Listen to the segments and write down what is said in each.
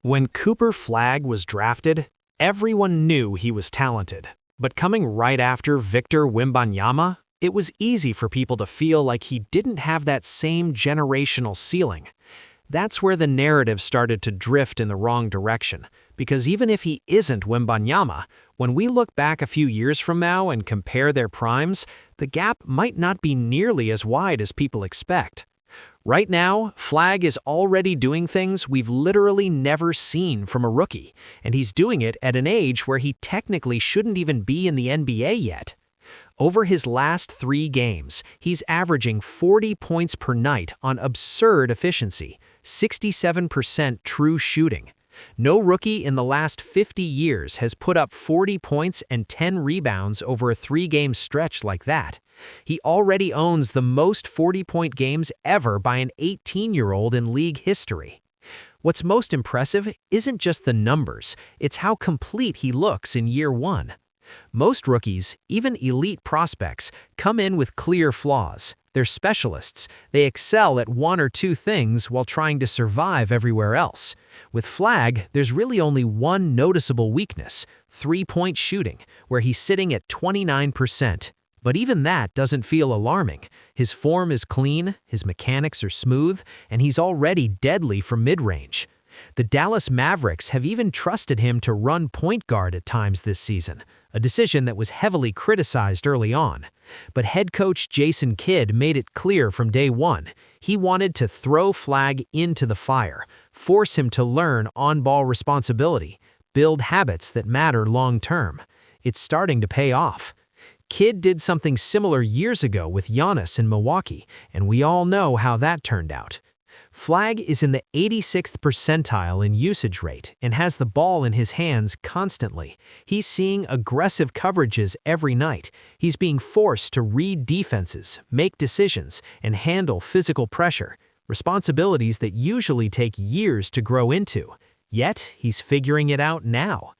When Cooper Flagg was drafted, everyone knew he was talented. But coming right after Victor Wembanyama, it was easy for people to feel like he didn't have that same generational ceiling. That's where the narrative started to drift in the wrong direction, because even if he isn't Wembanyama, when we look back a few years from now and compare their primes, the gap might not be nearly as wide as people expect. Right now, Flagg is already doing things we've literally never seen from a rookie, and he's doing it at an age where he technically shouldn't even be in the NBA yet. Over his last 3 games, he's averaging 40 points per night on absurd efficiency, 67% true shooting. No rookie in the last 50 years has put up 40 points and 10 rebounds over a 3-game stretch like that. He already owns the most 40-point games ever by an 18-year-old in league history. What's most impressive isn't just the numbers, it's how complete he looks in year 1. Most rookies, even elite prospects, come in with clear flaws. They're specialists. They excel at 1 or 2 things while trying to survive everywhere else. With Flagg, there's really only one noticeable weakness: 3-point shooting, where he's sitting at 29%. But even that doesn't feel alarming. His form is clean, his mechanics are smooth, and he's already deadly from mid-range. The Dallas Mavericks have even trusted him to run point guard at times this season, a decision that was heavily criticized early on. But head coach Jason Kidd made it clear from day one. He wanted to throw Flagg into the fire, force him to learn on-ball responsibility, build habits that matter long-term. It's starting to pay off. Kidd did something similar years ago with Giannis in Milwaukee, and we all know how that turned out. Flagg is in the 86th percentile in usage rate and has the ball in his hands constantly. He's seeing aggressive coverages every night. He's being forced to read defenses, make decisions, and handle physical pressure, responsibilities that usually take years to grow into. Yet, he's figuring it out now.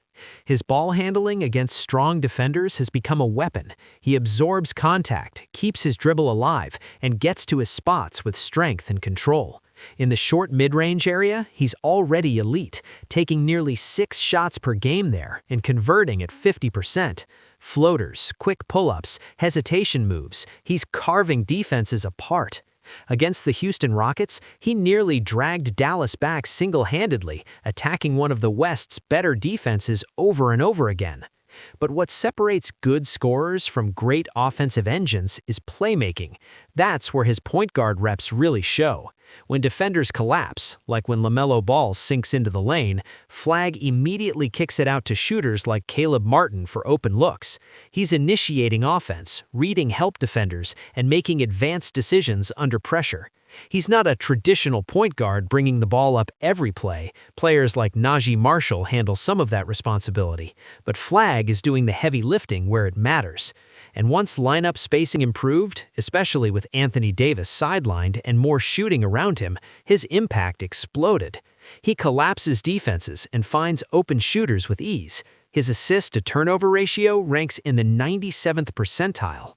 His ball handling against strong defenders has become a weapon. He absorbs contact, keeps his dribble alive, and gets to his spots with strength and control. In the short mid-range area, he's already elite, taking nearly 6 shots per game there and converting at 50%. Floaters, quick pull-ups, hesitation moves, he's carving defenses apart. Against the Houston Rockets, he nearly dragged Dallas back single-handedly, attacking one of the West's better defenses over and over again. But what separates good scorers from great offensive engines is playmaking. That's where his point guard reps really show. When defenders collapse, like when LaMelo Ball sinks into the lane, Flagg immediately kicks it out to shooters like Caleb Martin for open looks. He's initiating offense, reading help defenders, and making advanced decisions under pressure. He's not a traditional point guard bringing the ball up every play. Players like Najee Marshall handle some of that responsibility, but Flagg is doing the heavy lifting where it matters. And once lineup spacing improved, especially with Anthony Davis sidelined and more shooting around him, his impact exploded. He collapses defenses and finds open shooters with ease. His assist-to-turnover ratio ranks in the 97th percentile.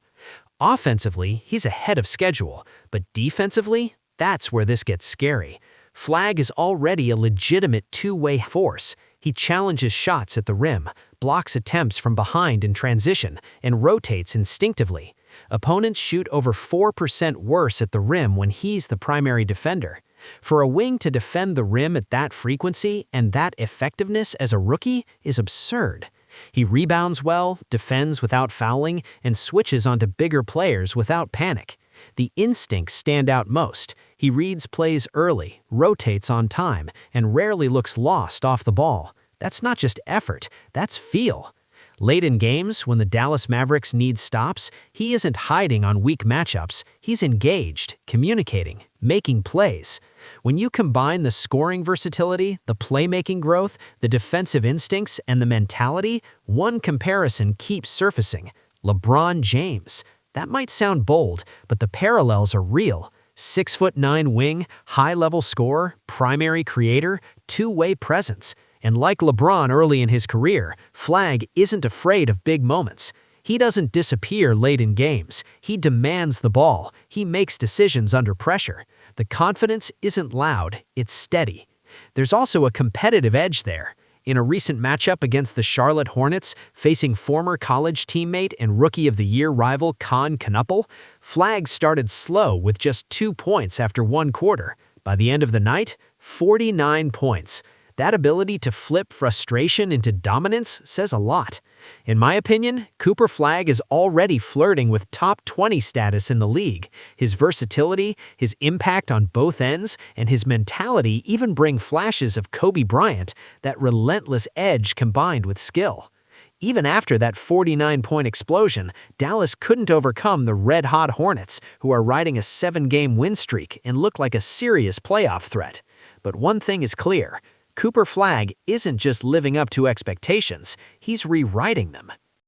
Offensively, he's ahead of schedule, but defensively, that's where this gets scary. Flagg is already a legitimate two-way force. He challenges shots at the rim, blocks attempts from behind in transition, and rotates instinctively. Opponents shoot over 4% worse at the rim when he's the primary defender. For a wing to defend the rim at that frequency and that effectiveness as a rookie is absurd. He rebounds well, defends without fouling, and switches onto bigger players without panic. The instincts stand out most. He reads plays early, rotates on time, and rarely looks lost off the ball. That's not just effort, that's feel. Late in games, when the Dallas Mavericks need stops, he isn't hiding on weak matchups. He's engaged, communicating, making plays. When you combine the scoring versatility, the playmaking growth, the defensive instincts, and the mentality, one comparison keeps surfacing: LeBron James. That might sound bold, but the parallels are real. 6'9" wing, high-level scorer, primary creator, two-way presence. And like LeBron early in his career, Flagg isn't afraid of big moments. He doesn't disappear late in games. He demands the ball. He makes decisions under pressure. The confidence isn't loud, it's steady. There's also a competitive edge there. In a recent matchup against the Charlotte Hornets, facing former college teammate and Rookie of the Year rival Con Knuppel, Flagg started slow with just 2 points after 1 quarter. By the end of the night, 49 points. That ability to flip frustration into dominance says a lot. In my opinion, Cooper Flagg is already flirting with top 20 status in the league. His versatility, his impact on both ends, and his mentality even bring flashes of Kobe Bryant, that relentless edge combined with skill. Even after that 49-point explosion, Dallas couldn't overcome the red-hot Hornets, who are riding a 7-game win streak and look like a serious playoff threat. But one thing is clear. Cooper Flagg isn't just living up to expectations, he's rewriting them.